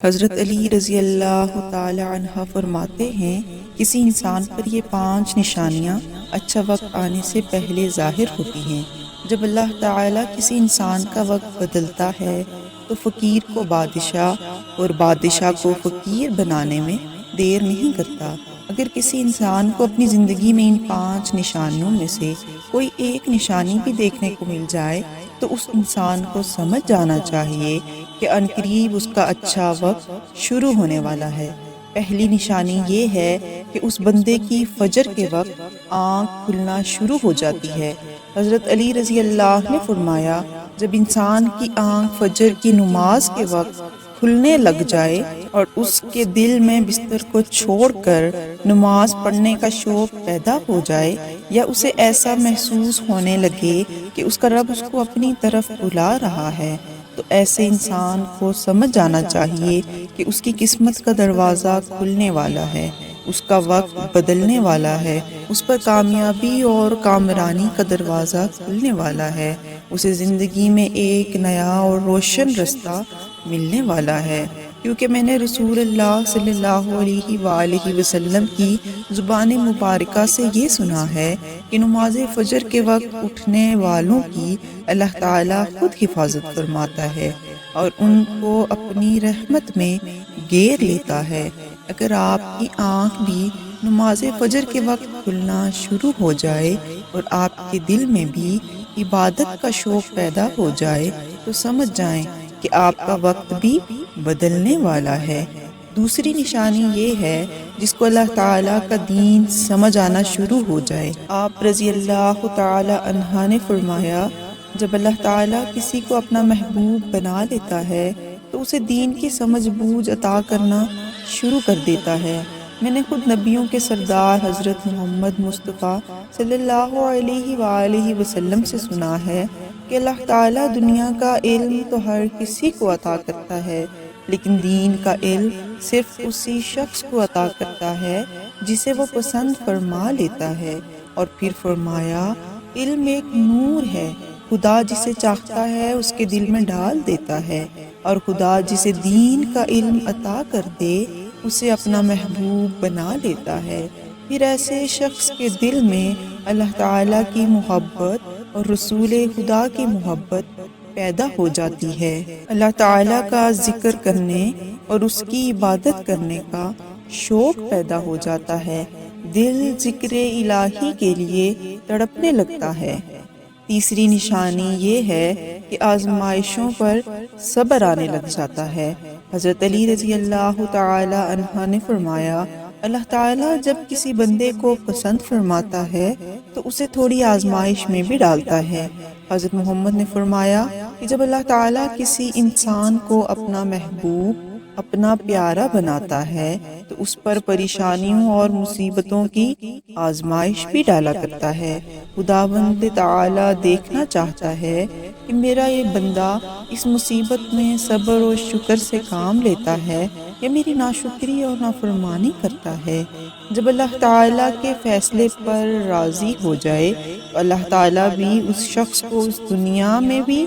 حضرت علی رضی اللہ تعالی عنہ فرماتے ہیں، کسی انسان پر یہ 5 نشانیاں اچھا وقت آنے سے پہلے ظاہر ہوتی ہیں۔ جب اللہ تعالی کسی انسان کا وقت بدلتا ہے تو فقیر کو بادشاہ اور بادشاہ کو فقیر بنانے میں دیر نہیں کرتا۔ اگر کسی انسان کو اپنی زندگی میں ان 5 نشانیوں میں سے کوئی ایک نشانی بھی دیکھنے کو مل جائے تو اس انسان کو سمجھ جانا چاہیے کہ عنقریب اس کا اچھا وقت شروع ہونے والا ہے۔ پہلی نشانی یہ ہے کہ اس بندے کی فجر کے وقت آنکھ کھلنا شروع ہو جاتی ہے۔ حضرت علی رضی اللہ نے فرمایا، جب انسان کی آنکھ فجر کی نماز کے وقت کھلنے لگ جائے اور اس کے دل میں بستر کو چھوڑ کر نماز پڑھنے کا شوق پیدا ہو جائے، یا اسے ایسا محسوس ہونے لگے کہ اس کا رب اس کو اپنی طرف بلا رہا ہے، تو ایسے انسان کو سمجھ جانا چاہیے کہ اس کی قسمت کا دروازہ کھلنے والا ہے، اس کا وقت بدلنے والا ہے، اس پر کامیابی اور کامرانی کا دروازہ کھلنے والا ہے، اسے زندگی میں ایک نیا اور روشن رستہ ملنے والا ہے۔ کیونکہ میں نے رسول اللہ صلی اللہ علیہ وآلہ وسلم کی زبان مبارکہ سے یہ سنا ہے کہ نماز فجر کے وقت اٹھنے والوں کی اللہ تعالیٰ خود حفاظت فرماتا ہے اور ان کو اپنی رحمت میں گھیر لیتا ہے۔ اگر آپ کی آنکھ بھی نماز فجر کے وقت کھلنا شروع ہو جائے اور آپ کے دل میں بھی عبادت کا شوق پیدا ہو جائے تو سمجھ جائیں کہ آپ کا وقت بھی بدلنے والا ہے۔ دوسری نشانی یہ ہے جس کو اللہ تعالیٰ کا دین سمجھ آنا شروع ہو جائے۔ آپ رضی اللہ تعالی عنہ نے فرمایا، جب اللہ تعالیٰ کسی کو اپنا محبوب بنا لیتا ہے تو اسے دین کی سمجھ بوجھ عطا کرنا شروع کر دیتا ہے۔ میں نے خود نبیوں کے سردار حضرت محمد مصطفیٰ صلی اللہ علیہ وآلہ وسلم سے سنا ہے کہ اللہ تعالیٰ دنیا کا علم تو ہر کسی کو عطا کرتا ہے، لیکن دین کا علم صرف اسی شخص کو عطا کرتا ہے جسے وہ پسند فرما لیتا ہے۔ اور پھر فرمایا، علم ایک نور ہے، خدا جسے چاہتا ہے اس کے دل میں ڈال دیتا ہے، اور خدا جسے دین کا علم عطا کر دے اسے اپنا محبوب بنا لیتا ہے۔ پھر ایسے شخص کے دل میں اللہ تعالیٰ کی محبت اور رسول خدا کی محبت پیدا ہو جاتی ہے۔ اللہ تعالیٰ کا ذکر کرنے اور اس کی عبادت کرنے کا شوق پیدا ہو جاتا ہے، دل ذکر الہی کے لیے تڑپنے لگتا ہے۔ تیسری نشانی یہ ہے کہ آزمائشوں پر صبر آنے لگ جاتا ہے۔ حضرت علی رضی اللہ تعالی عنہ نے فرمایا، اللہ تعالیٰ جب کسی بندے کو پسند فرماتا ہے تو اسے تھوڑی آزمائش میں بھی ڈالتا ہے۔ حضرت محمد نے فرمایا کہ جب اللہ تعالیٰ کسی انسان کو اپنا محبوب، اپنا پیارا بناتا ہے تو اس پر پریشانیوں اور مصیبتوں کی آزمائش بھی ڈالا کرتا ہے۔ خداوند تعالیٰ دیکھنا چاہتا ہے کہ میرا یہ بندہ اس مصیبت میں صبر و شکر سے کام لیتا ہے یا میری ناشکری اور نافرمانی کرتا ہے۔ جب اللہ تعالیٰ کے فیصلے پر راضی ہو جائے تو اللہ تعالیٰ بھی اس شخص کو اس دنیا میں بھی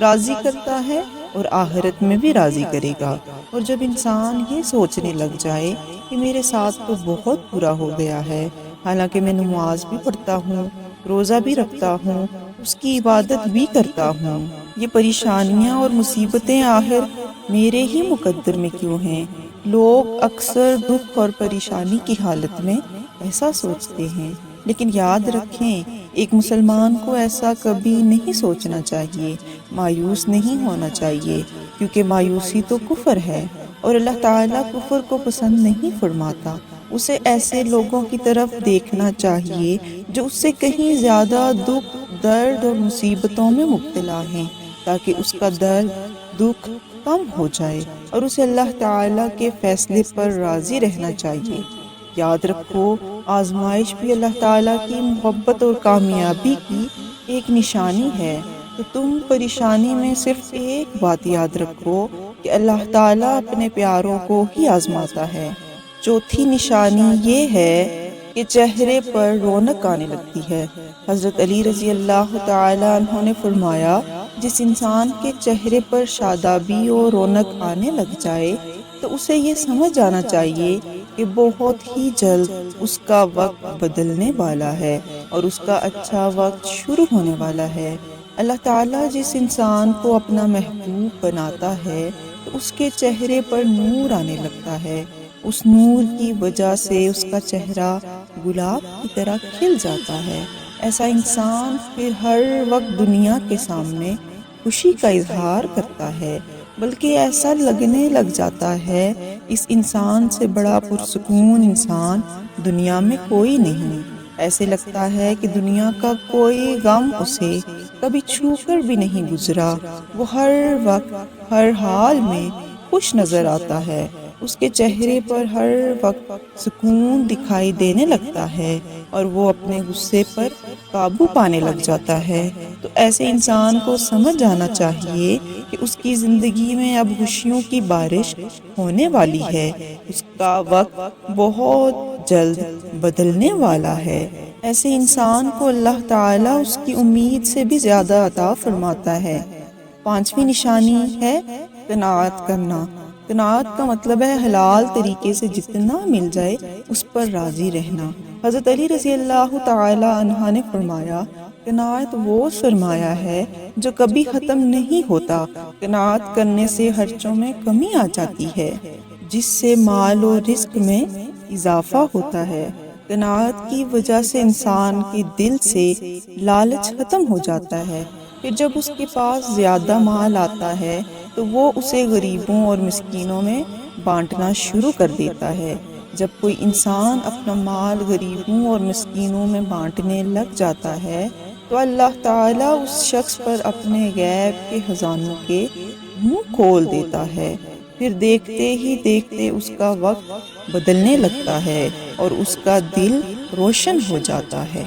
راضی کرتا ہے اور آخرت میں بھی راضی کرے گا۔ اور جب انسان یہ سوچنے لگ جائے کہ میرے ساتھ تو بہت برا ہو گیا ہے، حالانکہ میں نماز بھی پڑھتا ہوں، روزہ بھی رکھتا ہوں، اس کی عبادت بھی کرتا ہوں، یہ پریشانیاں اور مصیبتیں آخر میرے ہی مقدر میں کیوں ہیں؟ لوگ اکثر دکھ اور پریشانی کی حالت میں ایسا سوچتے ہیں، لیکن یاد رکھیں ایک مسلمان کو ایسا کبھی نہیں سوچنا چاہیے، مایوس نہیں ہونا چاہیے، کیونکہ مایوسی تو کفر ہے اور اللہ تعالیٰ کفر کو پسند نہیں فرماتا۔ اسے ایسے لوگوں کی طرف دیکھنا چاہیے جو اس سے کہیں زیادہ دکھ، درد اور مصیبتوں میں مبتلا ہیں، تاکہ اس کا درد، دکھ کم ہو جائے اور اسے اللہ تعالیٰ کے فیصلے پر راضی رہنا چاہیے۔ یاد رکھو، آزمائش بھی اللہ تعالیٰ کی محبت اور کامیابی کی ایک نشانی ہے، تو تم پریشانی میں صرف ایک بات یاد رکھو کہ اللہ تعالیٰ اپنے پیاروں کو ہی آزماتا ہے۔ چوتھی نشانی یہ ہے کہ چہرے پر رونق آنے لگتی ہے۔ حضرت علی رضی اللہ تعالی عنہ نے فرمایا، جس انسان کے چہرے پر شادابی اور رونق آنے لگ جائے تو اسے یہ سمجھ جانا چاہیے کہ بہت ہی جلد اس کا وقت بدلنے والا ہے اور اس کا اچھا وقت شروع ہونے والا ہے۔ اللہ تعالیٰ جس انسان کو اپنا محبوب بناتا ہے تو اس کے چہرے پر نور آنے لگتا ہے۔ اس نور کی وجہ سے اس کا چہرہ گلاب کی طرح کھل جاتا ہے۔ ایسا انسان پھر ہر وقت دنیا کے سامنے خوشی کا اظہار کرتا ہے، بلکہ ایسا لگنے لگ جاتا ہے اس انسان سے بڑا پرسکون انسان دنیا میں کوئی نہیں۔ ایسے لگتا ہے کہ دنیا کا کوئی غم اسے کبھی چھو کر بھی نہیں گزرا۔ وہ ہر وقت ہر حال میں خوش نظر آتا ہے، اس کے چہرے پر ہر وقت سکون دکھائی دینے لگتا ہے اور وہ اپنے غصے پر قابو پانے لگ جاتا ہے۔ تو ایسے انسان کو سمجھ جانا چاہیے کہ اس کی زندگی میں اب خوشیوں کی بارش ہونے والی ہے، اس کا وقت بہت جلد بدلنے والا ہے۔ ایسے انسان کو اللہ تعالیٰ اس کی امید سے بھی زیادہ عطا فرماتا ہے۔ پانچویں نشانی ہے قناعت کرنا۔ قناعت کا مطلب ہے حلال طریقے سے جتنا مل جائے اس پر راضی رہنا۔ حضرت علی رضی اللہ تعالی عنہ نے فرمایا، قناعت وہ سرمایہ ہے جو کبھی ختم نہیں ہوتا۔ قناعت کرنے سے خرچوں میں کمی آ جاتی ہے، جس سے مال و رزق میں اضافہ ہوتا ہے۔ قناعت کی وجہ سے انسان کے دل سے لالچ ختم ہو جاتا ہے۔ پھر جب اس کے پاس زیادہ مال آتا ہے تو وہ اسے غریبوں اور مسکینوں میں بانٹنا شروع کر دیتا ہے۔ جب کوئی انسان اپنا مال غریبوں اور مسکینوں میں بانٹنے لگ جاتا ہے تو اللہ تعالیٰ اس شخص پر اپنے غیب کے خزانوں کے منہ کھول دیتا ہے۔ پھر دیکھتے ہی دیکھتے اس کا وقت بدلنے لگتا ہے اور اس کا دل روشن ہو جاتا ہے۔